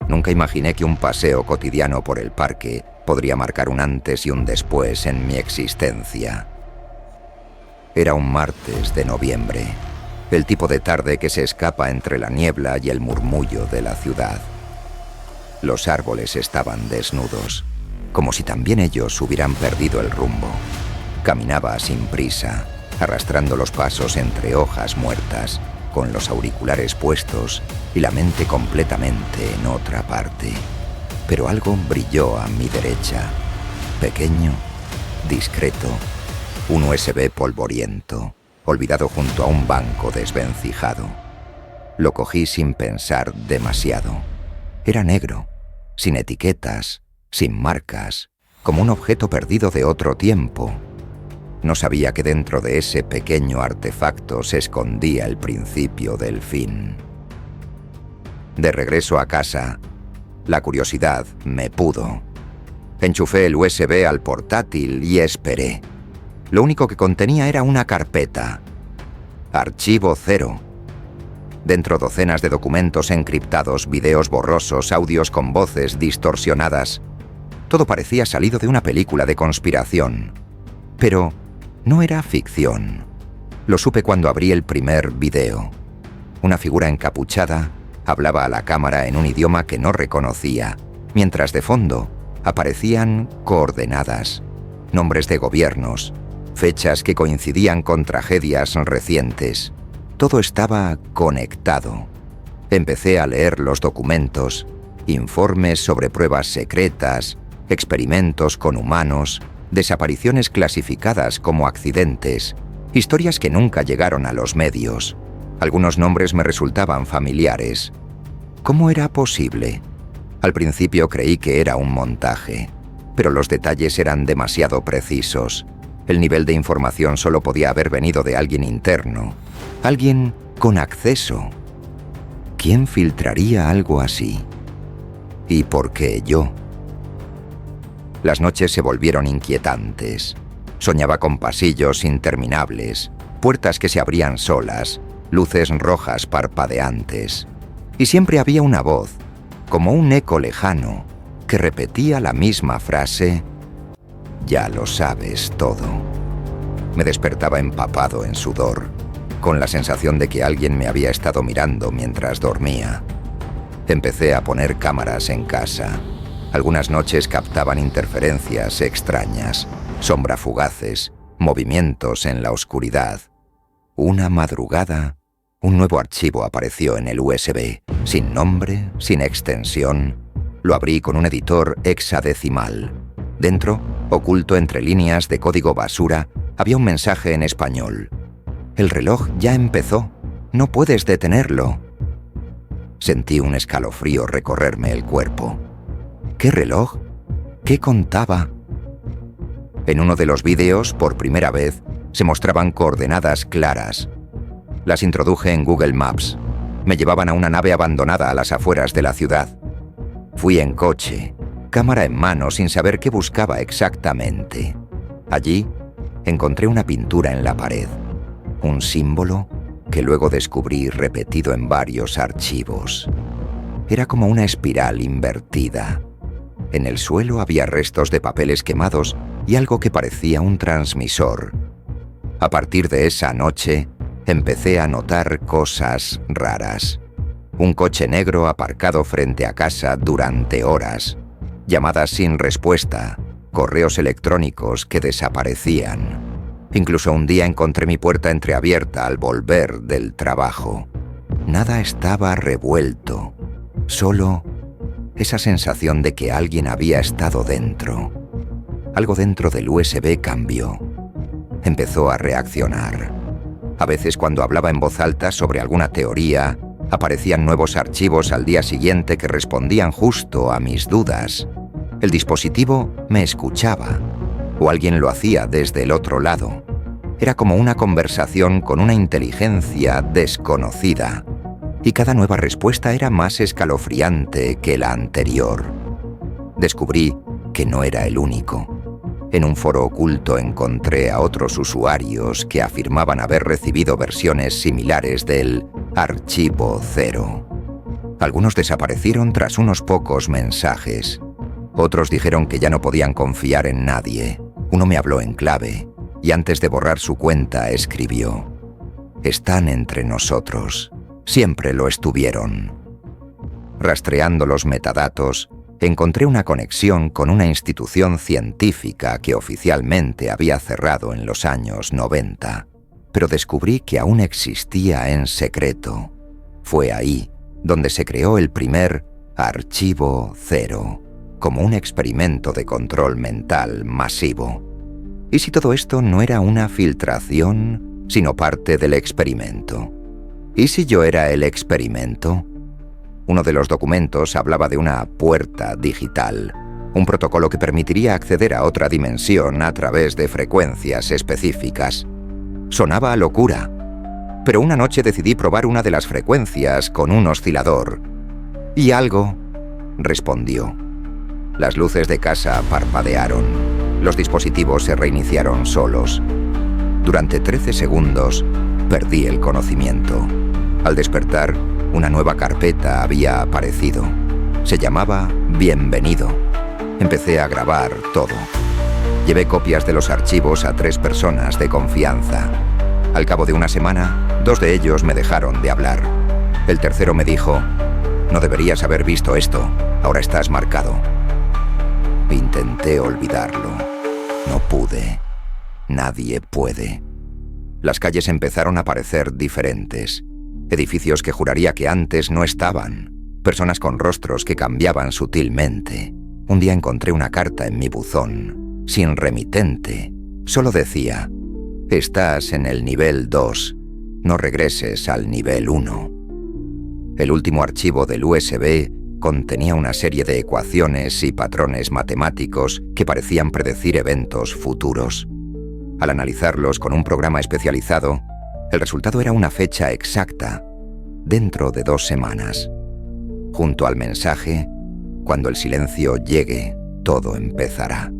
Nunca imaginé que un paseo cotidiano por el parque podría marcar un antes y un después en mi existencia. Era un martes de noviembre, el tipo de tarde que se escapa entre la niebla y el murmullo de la ciudad. Los árboles estaban desnudos, como si también ellos hubieran perdido el rumbo. Caminaba sin prisa, arrastrando los pasos entre hojas muertas, con los auriculares puestos y la mente completamente en otra parte. Pero algo brilló a mi derecha, pequeño, discreto, un USB polvoriento, olvidado junto a un banco desvencijado. Lo cogí sin pensar demasiado. Era negro, sin etiquetas, sin marcas, como un objeto perdido de otro tiempo. No sabía que dentro de ese pequeño artefacto se escondía el principio del fin. De regreso a casa, la curiosidad me pudo. Enchufé el USB al portátil y esperé. Lo único que contenía era una carpeta. Archivo 0. Dentro docenas de documentos encriptados, videos borrosos, audios con voces distorsionadas. Todo parecía salido de una película de conspiración. Pero no era ficción. Lo supe cuando abrí el primer video. Una figura encapuchada hablaba a la cámara en un idioma que no reconocía, mientras de fondo aparecían coordenadas, nombres de gobiernos, fechas que coincidían con tragedias recientes. Todo estaba conectado. Empecé a leer los documentos, informes sobre pruebas secretas, experimentos con humanos, desapariciones clasificadas como accidentes, historias que nunca llegaron a los medios. Algunos nombres me resultaban familiares. ¿Cómo era posible? Al principio creí que era un montaje, pero los detalles eran demasiado precisos. El nivel de información solo podía haber venido de alguien interno, alguien con acceso. ¿Quién filtraría algo así? ¿Y por qué yo? Las noches se volvieron inquietantes. Soñaba con pasillos interminables, puertas que se abrían solas, luces rojas parpadeantes. Y siempre había una voz, como un eco lejano, que repetía la misma frase: «Ya lo sabes todo». Me despertaba empapado en sudor, con la sensación de que alguien me había estado mirando mientras dormía. Empecé a poner cámaras en casa. Algunas noches captaban interferencias extrañas, sombras fugaces, movimientos en la oscuridad. Una madrugada, un nuevo archivo apareció en el USB, sin nombre, sin extensión. Lo abrí con un editor hexadecimal. Dentro, oculto entre líneas de código basura, había un mensaje en español. «El reloj ya empezó. No puedes detenerlo». Sentí un escalofrío recorrerme el cuerpo. ¿Qué reloj? ¿Qué contaba? En uno de los vídeos, por primera vez, se mostraban coordenadas claras. Las introduje en Google Maps. Me llevaban a una nave abandonada a las afueras de la ciudad. Fui en coche, cámara en mano, sin saber qué buscaba exactamente. Allí, encontré una pintura en la pared. Un símbolo que luego descubrí repetido en varios archivos. Era como una espiral invertida. En el suelo había restos de papeles quemados y algo que parecía un transmisor. A partir de esa noche, empecé a notar cosas raras. Un coche negro aparcado frente a casa durante horas. Llamadas sin respuesta. Correos electrónicos que desaparecían. Incluso un día encontré mi puerta entreabierta al volver del trabajo. Nada estaba revuelto. Solo esa sensación de que alguien había estado dentro. Algo dentro del USB cambió. Empezó a reaccionar. A veces, cuando hablaba en voz alta sobre alguna teoría, aparecían nuevos archivos al día siguiente que respondían justo a mis dudas. El dispositivo me escuchaba, o alguien lo hacía desde el otro lado. Era como una conversación con una inteligencia desconocida. Y cada nueva respuesta era más escalofriante que la anterior. Descubrí que no era el único. En un foro oculto encontré a otros usuarios que afirmaban haber recibido versiones similares del Archivo 0. Algunos desaparecieron tras unos pocos mensajes. Otros dijeron que ya no podían confiar en nadie. Uno me habló en clave y antes de borrar su cuenta escribió: «Están entre nosotros. Siempre lo estuvieron». Rastreando los metadatos, encontré una conexión con una institución científica que oficialmente había cerrado en los años 90, pero descubrí que aún existía en secreto. Fue ahí donde se creó el primer Archivo Cero, como un experimento de control mental masivo. ¿Y si todo esto no era una filtración, sino parte del experimento? ¿Y si yo era el experimento? Uno de los documentos hablaba de una puerta digital, un protocolo que permitiría acceder a otra dimensión a través de frecuencias específicas. Sonaba a locura, pero una noche decidí probar una de las frecuencias con un oscilador. Y algo respondió. Las luces de casa parpadearon. Los dispositivos se reiniciaron solos. Durante 13 segundos perdí el conocimiento. Al despertar, una nueva carpeta había aparecido. Se llamaba Bienvenido. Empecé a grabar todo. Llevé copias de los archivos a 3 personas de confianza. Al cabo de una semana, 2 de ellos me dejaron de hablar. El tercero me dijo: «No deberías haber visto esto. Ahora estás marcado». Intenté olvidarlo. No pude. Nadie puede. Las calles empezaron a parecer diferentes. Edificios que juraría que antes no estaban. Personas con rostros que cambiaban sutilmente. Un día encontré una carta en mi buzón, sin remitente. Solo decía: «Estás en el nivel 2. No regreses al nivel 1». El último archivo del USB contenía una serie de ecuaciones y patrones matemáticos que parecían predecir eventos futuros. Al analizarlos con un programa especializado, el resultado era una fecha exacta, dentro de 2 semanas. Junto al mensaje: «Cuando el silencio llegue, todo empezará».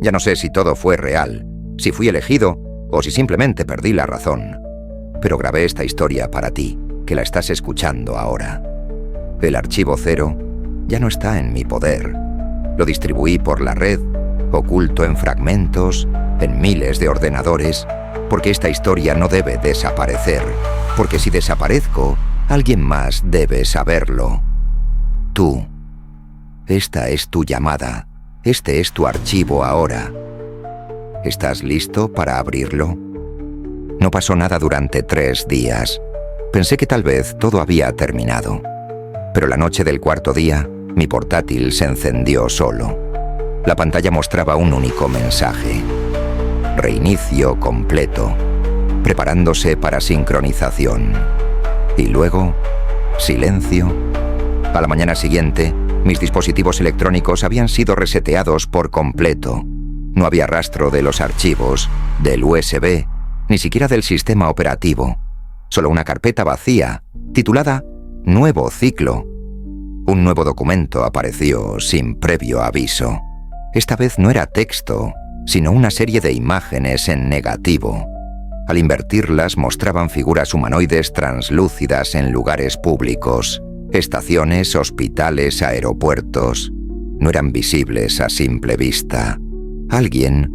Ya no sé si todo fue real, si fui elegido o si simplemente perdí la razón. Pero grabé esta historia para ti, que la estás escuchando ahora. El archivo cero ya no está en mi poder. Lo distribuí por la red, oculto en fragmentos, en miles de ordenadores, porque esta historia no debe desaparecer, porque si desaparezco, alguien más debe saberlo. Tú. Esta es tu llamada. Este es tu archivo ahora. ¿Estás listo para abrirlo? No pasó nada durante 3 días. Pensé que tal vez todo había terminado. Pero la noche del 4.º día, mi portátil se encendió solo. La pantalla mostraba un único mensaje: reinicio completo, preparándose para sincronización. Y luego, silencio. A la mañana siguiente, mis dispositivos electrónicos habían sido reseteados por completo. No había rastro de los archivos, del USB, ni siquiera del sistema operativo. Solo una carpeta vacía, titulada Nuevo Ciclo. Un nuevo documento apareció sin previo aviso. Esta vez no era texto, sino una serie de imágenes en negativo. Al invertirlas mostraban figuras humanoides translúcidas en lugares públicos, estaciones, hospitales, aeropuertos. No eran visibles a simple vista. Alguien,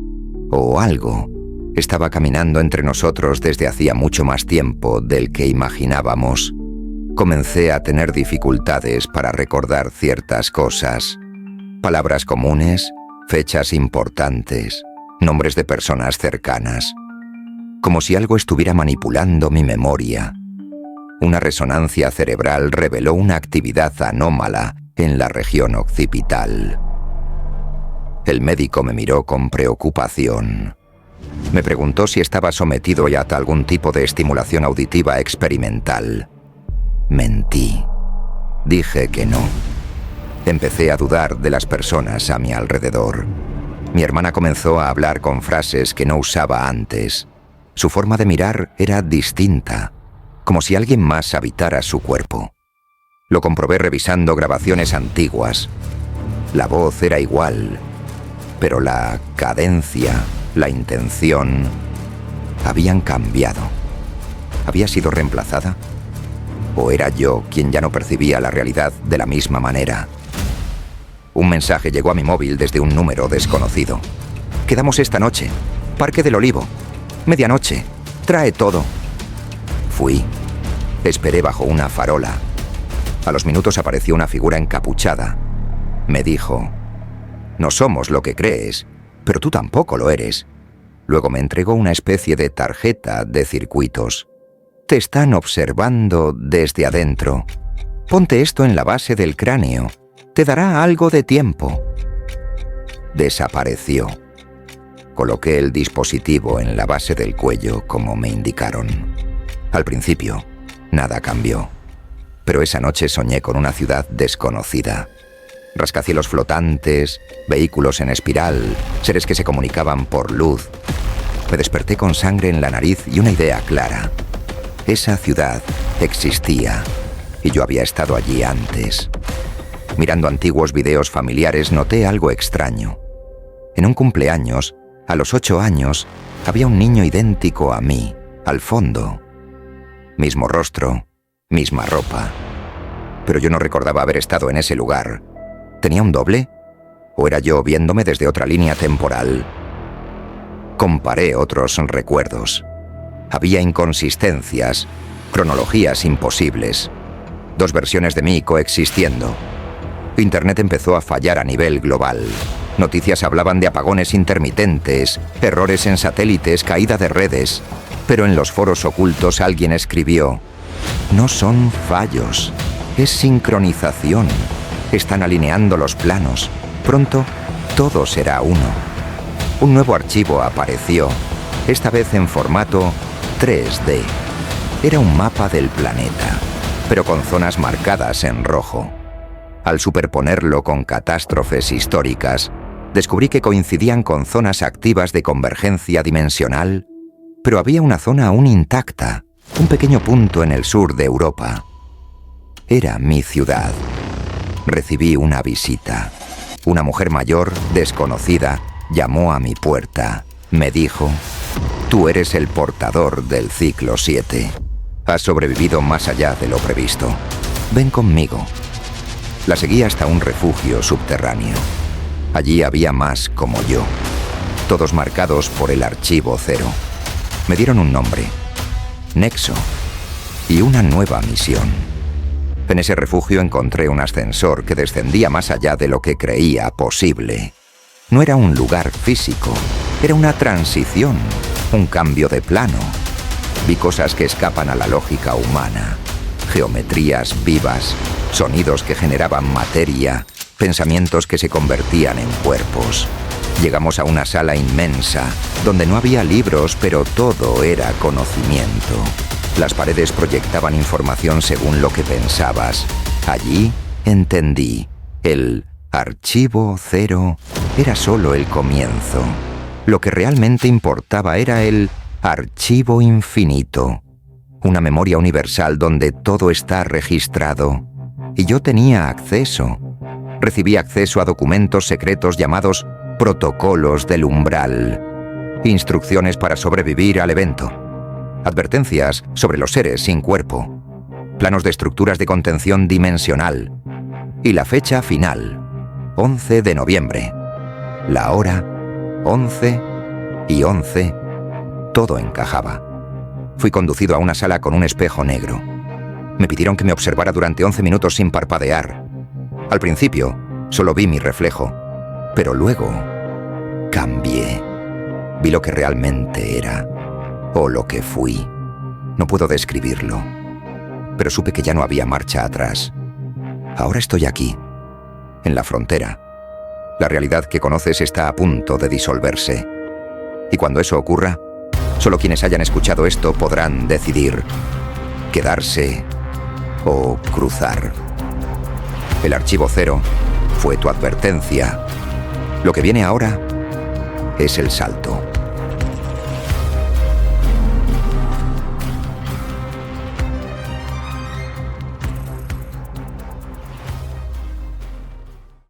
o algo, estaba caminando entre nosotros desde hacía mucho más tiempo del que imaginábamos. Comencé a tener dificultades para recordar ciertas cosas. Palabras comunes, fechas importantes, nombres de personas cercanas. Como si algo estuviera manipulando mi memoria. Una resonancia cerebral reveló una actividad anómala en la región occipital. El médico me miró con preocupación. Me preguntó si estaba sometido ya a algún tipo de estimulación auditiva experimental. Mentí. Dije que no. Empecé a dudar de las personas a mi alrededor. Mi hermana comenzó a hablar con frases que no usaba antes. Su forma de mirar era distinta, como si alguien más habitara su cuerpo. Lo comprobé revisando grabaciones antiguas. La voz era igual, pero la cadencia, la intención, habían cambiado. ¿Había sido reemplazada? ¿O era yo quien ya no percibía la realidad de la misma manera? Un mensaje llegó a mi móvil desde un número desconocido. Quedamos esta noche. Parque del Olivo. Medianoche. Trae todo. Fui. Esperé bajo una farola. A los minutos apareció una figura encapuchada. Me dijo: no somos lo que crees, pero tú tampoco lo eres. Luego me entregó una especie de tarjeta de circuitos. Te están observando desde adentro. Ponte esto en la base del cráneo. Te dará algo de tiempo. Desapareció. Coloqué el dispositivo en la base del cuello como me indicaron. Al principio, nada cambió. Pero esa noche soñé con una ciudad desconocida. Rascacielos flotantes, vehículos en espiral, seres que se comunicaban por luz. Me desperté con sangre en la nariz y una idea clara. Esa ciudad existía y yo había estado allí antes. Mirando antiguos videos familiares noté algo extraño. En un cumpleaños, a los 8 años, había un niño idéntico a mí, al fondo. Mismo rostro, misma ropa. Pero yo no recordaba haber estado en ese lugar. ¿Tenía un doble? ¿O era yo viéndome desde otra línea temporal? Comparé otros recuerdos. Había inconsistencias, cronologías imposibles. 2 versiones de mí coexistiendo. Internet empezó a fallar a nivel global. Noticias hablaban de apagones intermitentes, errores en satélites, caída de redes. Pero en los foros ocultos alguien escribió: no son fallos, es sincronización. Están alineando los planos. Pronto, todo será uno. Un nuevo archivo apareció, esta vez en formato 3D. Era un mapa del planeta, pero con zonas marcadas en rojo. Al superponerlo con catástrofes históricas, descubrí que coincidían con zonas activas de convergencia dimensional, pero había una zona aún intacta, un pequeño punto en el sur de Europa. Era mi ciudad. Recibí una visita. Una mujer mayor, desconocida, llamó a mi puerta. Me dijo: tú eres el portador del ciclo 7. Has sobrevivido más allá de lo previsto. Ven conmigo. La seguí hasta un refugio subterráneo. Allí había más como yo, todos marcados por el archivo 0. Me dieron un nombre, Nexo, y una nueva misión. En ese refugio encontré un ascensor que descendía más allá de lo que creía posible. No era un lugar físico, era una transición, un cambio de plano. Vi cosas que escapan a la lógica humana, geometrías vivas, sonidos que generaban materia, pensamientos que se convertían en cuerpos. Llegamos a una sala inmensa, donde no había libros, pero todo era conocimiento. Las paredes proyectaban información según lo que pensabas. Allí entendí. El archivo 0 era solo el comienzo. Lo que realmente importaba era el archivo infinito. Una memoria universal donde todo está registrado. Y yo tenía acceso. Recibí acceso a documentos secretos llamados protocolos del umbral. Instrucciones para sobrevivir al evento. Advertencias sobre los seres sin cuerpo. Planos de estructuras de contención dimensional. Y la fecha final, 11 de noviembre. La hora, 11 y 11. Todo encajaba. Fui conducido a una sala con un espejo negro. Me pidieron que me observara durante 11 minutos sin parpadear. Al principio, solo vi mi reflejo. Pero luego, cambié. Vi lo que realmente era. O lo que fui. No puedo describirlo. Pero supe que ya no había marcha atrás. Ahora estoy aquí, en la frontera. La realidad que conoces está a punto de disolverse. Y cuando eso ocurra, solo quienes hayan escuchado esto podrán decidir quedarse o cruzar. El archivo 0 fue tu advertencia. Lo que viene ahora es el salto.